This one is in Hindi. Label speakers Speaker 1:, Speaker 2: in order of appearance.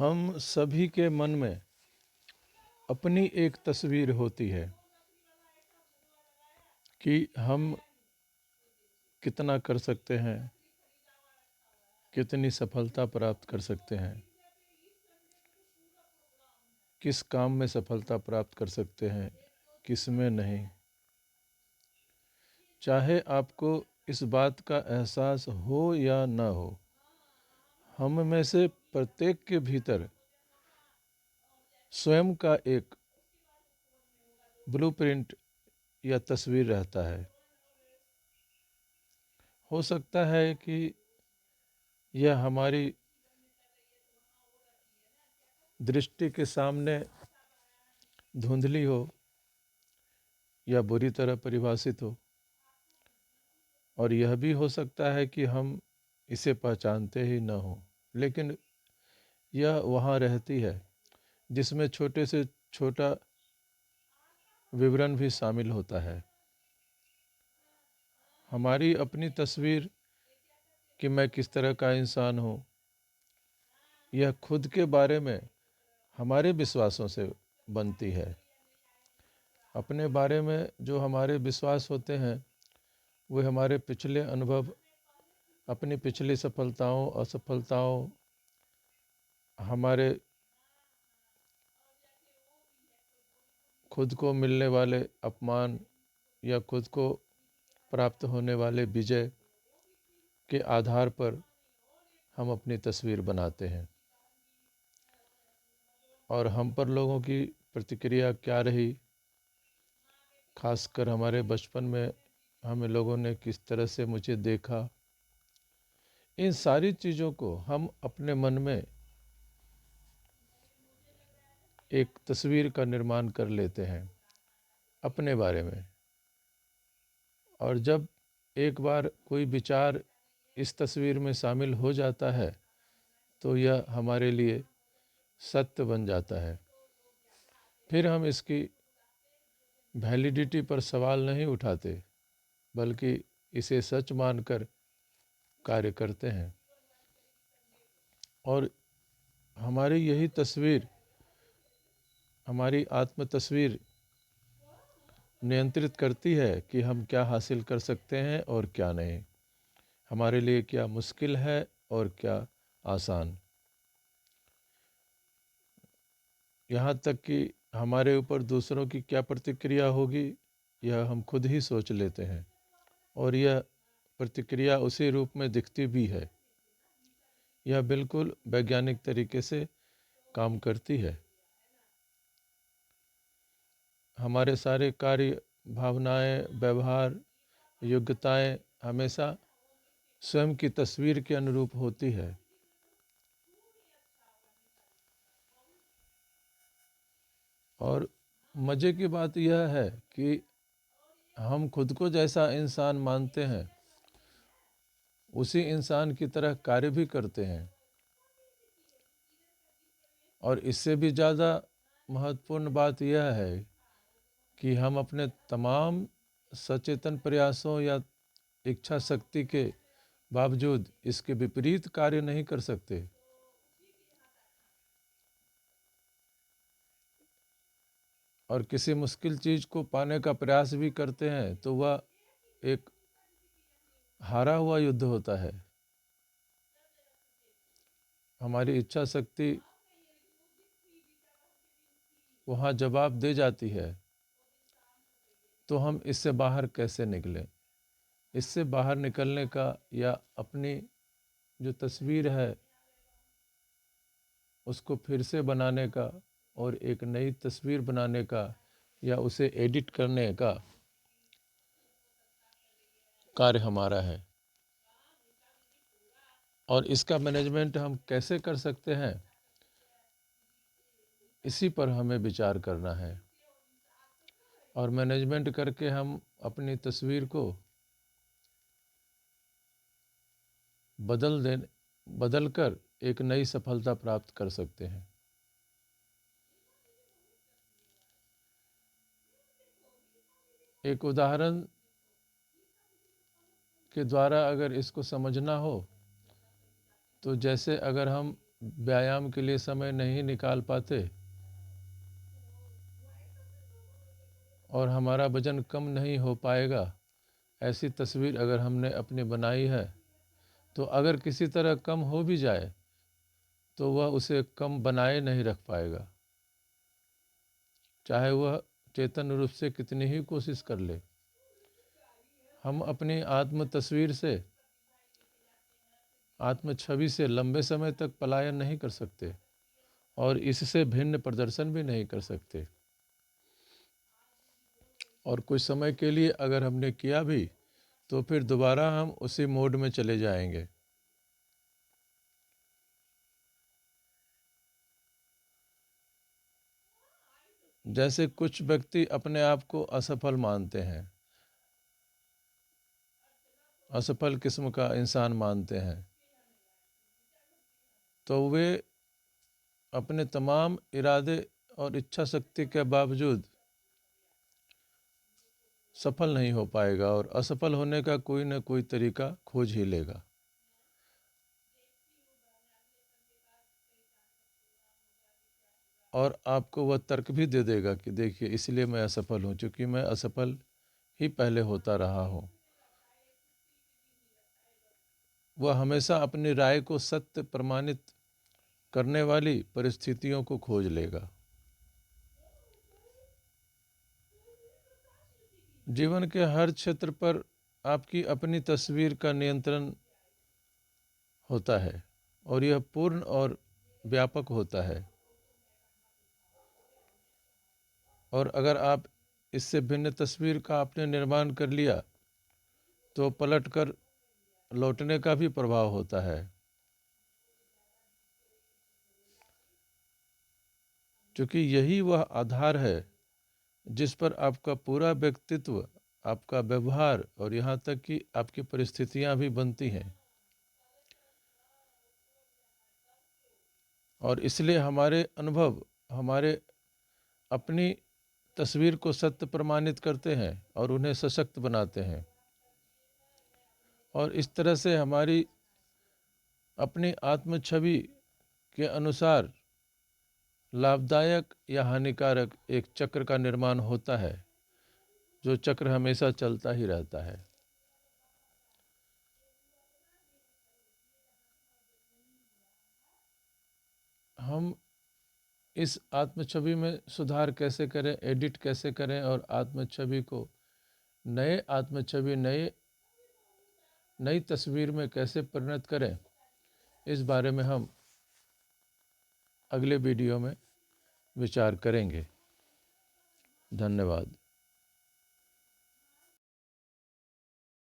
Speaker 1: हम सभी के मन में अपनी एक तस्वीर होती है कि हम कितना कर सकते हैं, कितनी सफलता प्राप्त कर सकते हैं, किस काम में सफलता प्राप्त कर सकते हैं, किस में नहीं। चाहे आपको इस बात का एहसास हो या ना हो, हम में से प्रत्येक के भीतर स्वयं का एक ब्लूप्रिंट या तस्वीर रहता है। हो सकता है कि यह हमारी दृष्टि के सामने धुंधली हो या बुरी तरह परिभाषित हो, और यह भी हो सकता है कि हम इसे पहचानते ही न हो, लेकिन यह वहाँ रहती है, जिसमें छोटे से छोटा विवरण भी शामिल होता है। हमारी अपनी तस्वीर कि मैं किस तरह का इंसान हूँ, यह खुद के बारे में हमारे विश्वासों से बनती है। अपने बारे में जो हमारे विश्वास होते हैं, वे हमारे पिछले अनुभव, अपनी पिछली सफलताओं असफलताओं, हमारे खुद को मिलने वाले अपमान या खुद को प्राप्त होने वाले विजय के आधार पर हम अपनी तस्वीर बनाते हैं। और हम पर लोगों की प्रतिक्रिया क्या रही, खासकर हमारे बचपन में हमें लोगों ने किस तरह से मुझे देखा, इन सारी चीज़ों को हम अपने मन में एक तस्वीर का निर्माण कर लेते हैं अपने बारे में। और जब एक बार कोई विचार इस तस्वीर में शामिल हो जाता है, तो यह हमारे लिए सत्य बन जाता है। फिर हम इसकी वैलिडिटी पर सवाल नहीं उठाते, बल्कि इसे सच मानकर कार्य करते हैं। और हमारी यही तस्वीर, हमारी आत्म तस्वीर नियंत्रित करती है कि हम क्या हासिल कर सकते हैं और क्या नहीं, हमारे लिए क्या मुश्किल है और क्या आसान। यहाँ तक कि हमारे ऊपर दूसरों की क्या प्रतिक्रिया होगी, यह हम खुद ही सोच लेते हैं, और यह प्रतिक्रिया उसी रूप में दिखती भी है। यह बिल्कुल वैज्ञानिक तरीके से काम करती है। हमारे सारे कार्य, भावनाएं, व्यवहार, योग्यताएं हमेशा स्वयं की तस्वीर के अनुरूप होती है। और मज़े की बात यह है कि हम खुद को जैसा इंसान मानते हैं, उसी इंसान की तरह कार्य भी करते हैं। और इससे भी ज़्यादा महत्वपूर्ण बात यह है कि हम अपने तमाम सचेतन प्रयासों या इच्छा शक्ति के बावजूद इसके विपरीत कार्य नहीं कर सकते। और किसी मुश्किल चीज़ को पाने का प्रयास भी करते हैं, तो वह एक हारा हुआ युद्ध होता है। हमारी इच्छा शक्ति वहाँ जवाब दे जाती है। तो हम इससे बाहर कैसे निकलें? इससे बाहर निकलने का या अपनी जो तस्वीर है उसको फिर से बनाने का और एक नई तस्वीर बनाने का या उसे एडिट करने का कार्य हमारा है। और इसका मैनेजमेंट हम कैसे कर सकते हैं, इसी पर हमें विचार करना है। और मैनेजमेंट करके हम अपनी तस्वीर को बदल कर एक नई सफलता प्राप्त कर सकते हैं। एक उदाहरण के द्वारा अगर इसको समझना हो, तो जैसे अगर हम व्यायाम के लिए समय नहीं निकाल पाते और हमारा वज़न कम नहीं हो पाएगा, ऐसी तस्वीर अगर हमने अपनी बनाई है, तो अगर किसी तरह कम हो भी जाए, तो वह उसे कम बनाए नहीं रख पाएगा, चाहे वह चेतन रूप से कितनी ही कोशिश कर ले। हम अपनी आत्म तस्वीर से, आत्म छवि से लंबे समय तक पलायन नहीं कर सकते और इससे भिन्न प्रदर्शन भी नहीं कर सकते। और कुछ समय के लिए अगर हमने किया भी, तो फिर दोबारा हम उसी मोड में चले जाएंगे। जैसे कुछ व्यक्ति अपने आप को असफल मानते हैं, असफल किस्म का इंसान मानते हैं, तो वे अपने तमाम इरादे और इच्छा शक्ति के बावजूद सफल नहीं हो पाएगा और असफल होने का कोई न कोई तरीका खोज ही लेगा। और आपको वह तर्क भी दे देगा कि देखिए इसलिए मैं असफल हूँ, क्योंकि मैं असफल ही पहले होता रहा हूँ। वह हमेशा अपनी राय को सत्य प्रमाणित करने वाली परिस्थितियों को खोज लेगा। जीवन के हर क्षेत्र पर आपकी अपनी तस्वीर का नियंत्रण होता है और यह पूर्ण और व्यापक होता है। और अगर आप इससे भिन्न तस्वीर का आपने निर्माण कर लिया, तो पलटकर लौटने का भी प्रभाव होता है, क्योंकि यही वह आधार है जिस पर आपका पूरा व्यक्तित्व, आपका व्यवहार और यहाँ तक कि आपकी परिस्थितियाँ भी बनती हैं। और इसलिए हमारे अनुभव हमारे अपनी तस्वीर को सत्य प्रमाणित करते हैं और उन्हें सशक्त बनाते हैं। और इस तरह से हमारी अपनी आत्म छवि के अनुसार लाभदायक या हानिकारक एक चक्र का निर्माण होता है, जो चक्र हमेशा चलता ही रहता है। हम इस आत्म छवि में सुधार कैसे करें, एडिट कैसे करें और आत्म छवि को नए आत्म छवि नई तस्वीर में कैसे परिणत करें, इस बारे में हम अगले वीडियो में विचार करेंगे। धन्यवाद।